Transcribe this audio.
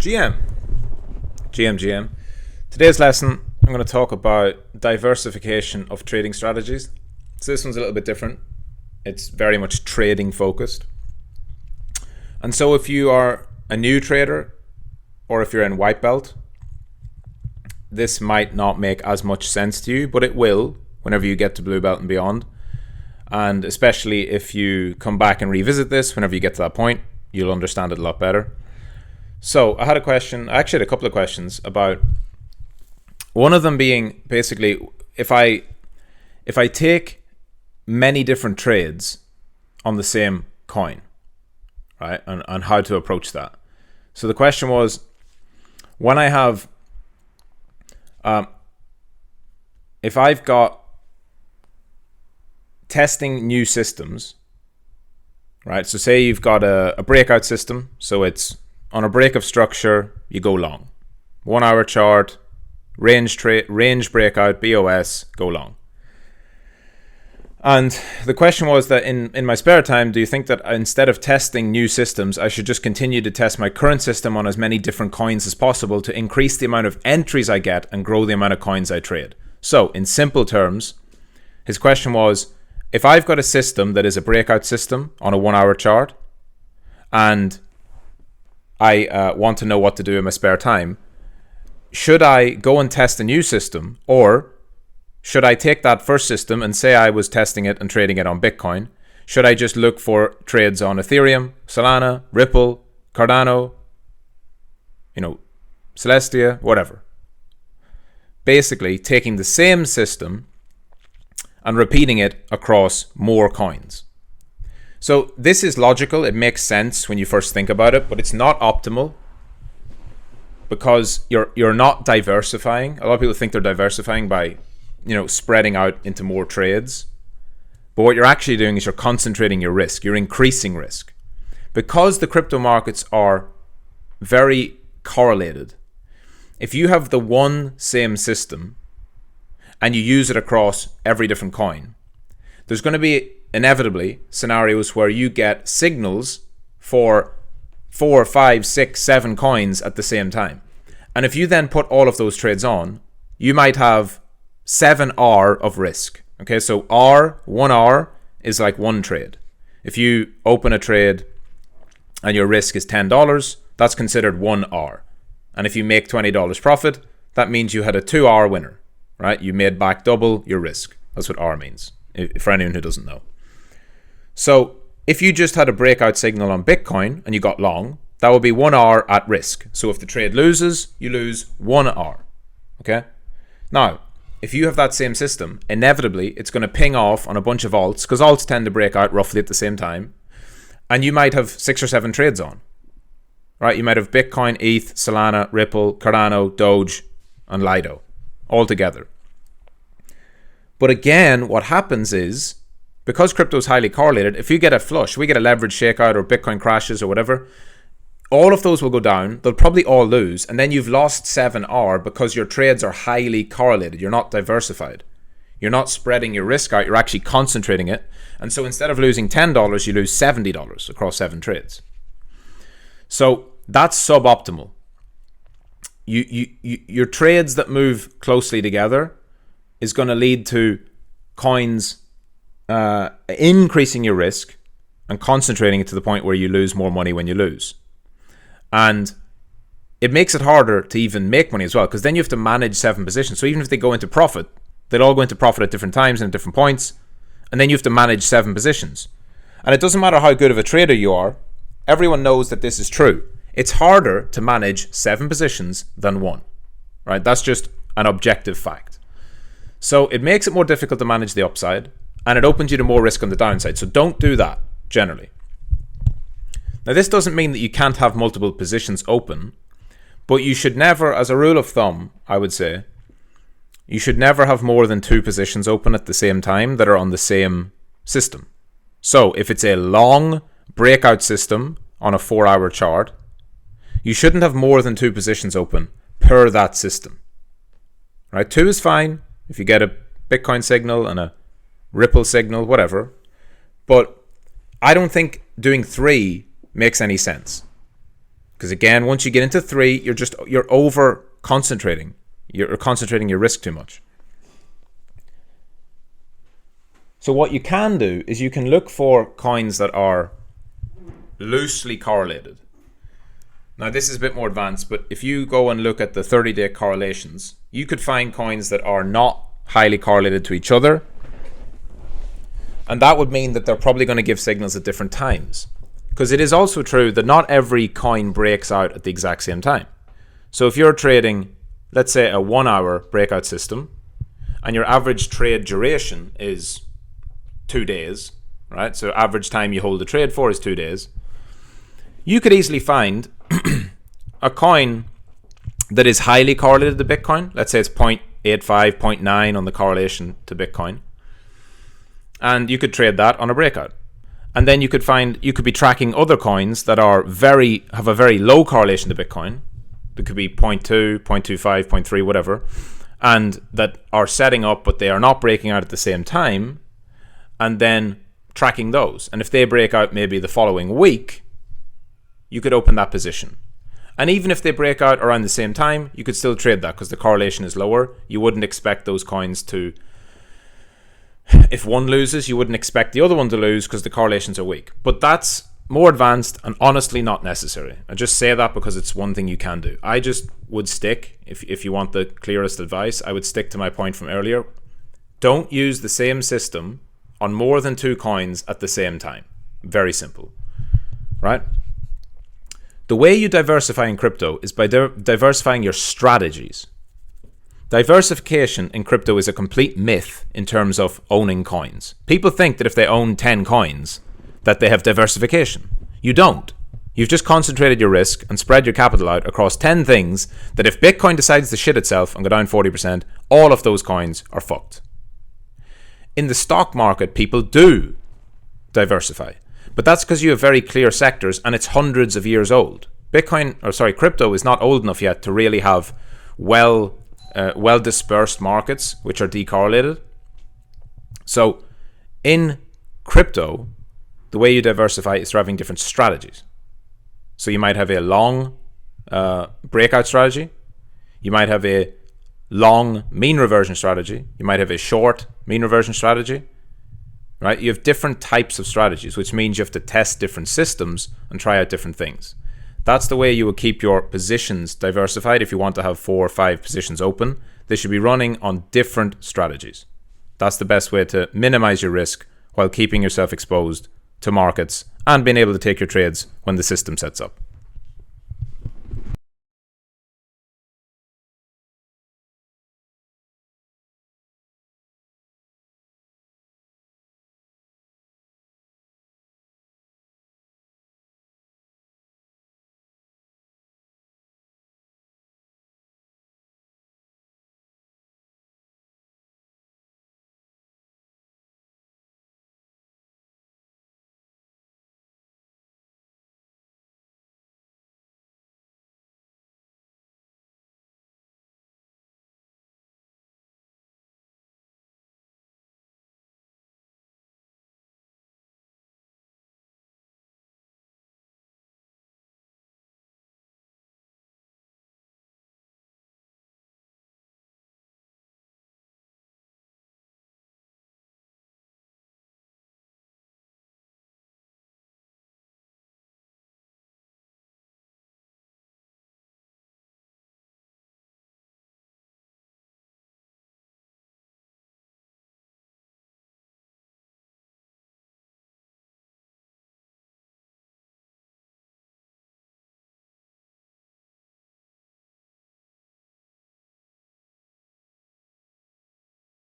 GM. Today's lesson, I'm going to talk about diversification of trading strategies. So this one's a little bit different. It's very much trading focused. And so if you are a new trader or if you're in white belt, this might not make as much sense to you, but it will whenever you get to blue belt and beyond. And especially if you come back and revisit this, whenever you get to that point, you'll understand it a lot better. So I had a question, I actually had a couple of questions about one of them being basically if I take many different trades on the same coin, right, and how to approach that. So the question was, when I have, if I've got testing new systems, right, so say you've got a breakout system, so it's on a break of structure, you go long. 1 hour chart, range breakout, BOS, go long. And the question was that in my spare time, do you think that instead of testing new systems, I should just continue to test my current system on as many different coins as possible to increase the amount of entries I get and grow the amount of coins I trade? So in simple terms, his question was, if I've got a system that is a breakout system on a 1 hour chart and I want to know what to do in my spare time, should I go and test a new system, or should I take that first system and say I was testing it and trading it on Bitcoin? Should I just look for trades on Ethereum, Solana, Ripple, Cardano, Celestia, whatever? Basically, taking the same system and repeating it across more coins. So this is logical, it makes sense when you first think about it, but it's not optimal because you're not diversifying. A lot of people think they're diversifying by spreading out into more trades. But what you're actually doing is you're concentrating your risk. You're increasing risk. Because the crypto markets are very correlated, if you have the one same system and you use it across every different coin, there's going to be inevitably scenarios where you get signals for 4, 5, 6, 7 coins at the same time. And if you then put all of those trades on, you might have 7R of risk. Okay, so 1R is like one trade. If you open a trade and your risk is $10, that's considered 1R. And if you make $20 profit, that means you had a 2R winner, right? You made back double your risk. That's what R means, for anyone who doesn't know. So if you just had a breakout signal on Bitcoin and you got long, that would be 1R at risk. So if the trade loses, you lose 1R. Okay? Now, if you have that same system, inevitably it's going to ping off on a bunch of alts, because alts tend to break out roughly at the same time, and you might have 6 or 7 trades on. Right? You might have Bitcoin, ETH, Solana, Ripple, Cardano, Doge, and Lido all together. But again, what happens is, because crypto is highly correlated, if you get a flush, we get a leverage shakeout or Bitcoin crashes or whatever, all of those will go down. They'll probably all lose. And then you've lost 7R because your trades are highly correlated. You're not diversified. You're not spreading your risk out. You're actually concentrating it. And so instead of losing $10, you lose $70 across 7 trades. So that's suboptimal. Your trades that move closely together is going to lead to coins increasing your risk and concentrating it to the point where you lose more money when you lose. And it makes it harder to even make money as well, because then you have to manage 7 positions. So even if they go into profit, they'll all go into profit at different times and at different points, and then you have to manage 7 positions. And it doesn't matter how good of a trader you are, everyone knows that this is true. It's harder to manage 7 positions than 1, right? That's just an objective fact. So it makes it more difficult to manage the upside, and it opens you to more risk on the downside. So don't do that, generally. Now, this doesn't mean that you can't have multiple positions open, but you should never, as a rule of thumb, I would say, you should never have more than 2 positions open at the same time that are on the same system. So if it's a long breakout system on a 4-hour chart, you shouldn't have more than 2 positions open per that system. Right? 2 is fine if you get a Bitcoin signal and a Ripple signal, whatever. But I don't think doing 3 makes any sense. Because again, once you get into 3, you're over concentrating. You're concentrating your risk too much. So what you can do is you can look for coins that are loosely correlated. Now this is a bit more advanced, but if you go and look at the 30-day correlations, you could find coins that are not highly correlated to each other. And that would mean that they're probably going to give signals at different times. Because it is also true that not every coin breaks out at the exact same time. So if you're trading, let's say, a 1-hour breakout system, and your average trade duration is 2 days, right? So average time you hold the trade for is 2 days. You could easily find a coin that is highly correlated to Bitcoin. Let's say it's 0.85, 0.9 on the correlation to Bitcoin. And you could trade that on a breakout. And then you could be tracking other coins that have a very low correlation to Bitcoin. It could be 0.2, 0.25, 0.3, whatever. And that are setting up, but they are not breaking out at the same time. And then tracking those. And if they break out maybe the following week, you could open that position. And even if they break out around the same time, you could still trade that because the correlation is lower. You wouldn't expect those coins to... If one loses, you wouldn't expect the other one to lose because the correlations are weak. But that's more advanced and honestly not necessary. I just say that because it's one thing you can do. I just would stick, if you want the clearest advice, I would stick to my point from earlier. Don't use the same system on more than 2 coins at the same time. Very simple, right? The way you diversify in crypto is by diversifying your strategies. Diversification in crypto is a complete myth in terms of owning coins. People think that if they own 10 coins, that they have diversification. You don't. You've just concentrated your risk and spread your capital out across 10 things that if Bitcoin decides to shit itself and go down 40%, all of those coins are fucked. In the stock market, people do diversify. But that's because you have very clear sectors and it's hundreds of years old. Crypto is not old enough yet to really have well-dispersed markets which are decorrelated. So in crypto, the way you diversify is through having different strategies. So you might have a long breakout strategy. You might have a long mean reversion strategy. You might have a short mean reversion strategy. Right? You have different types of strategies, which means you have to test different systems and try out different things. That's the way you will keep your positions diversified. If you want to have 4 or 5 positions open, they should be running on different strategies. That's the best way to minimize your risk while keeping yourself exposed to markets and being able to take your trades when the system sets up.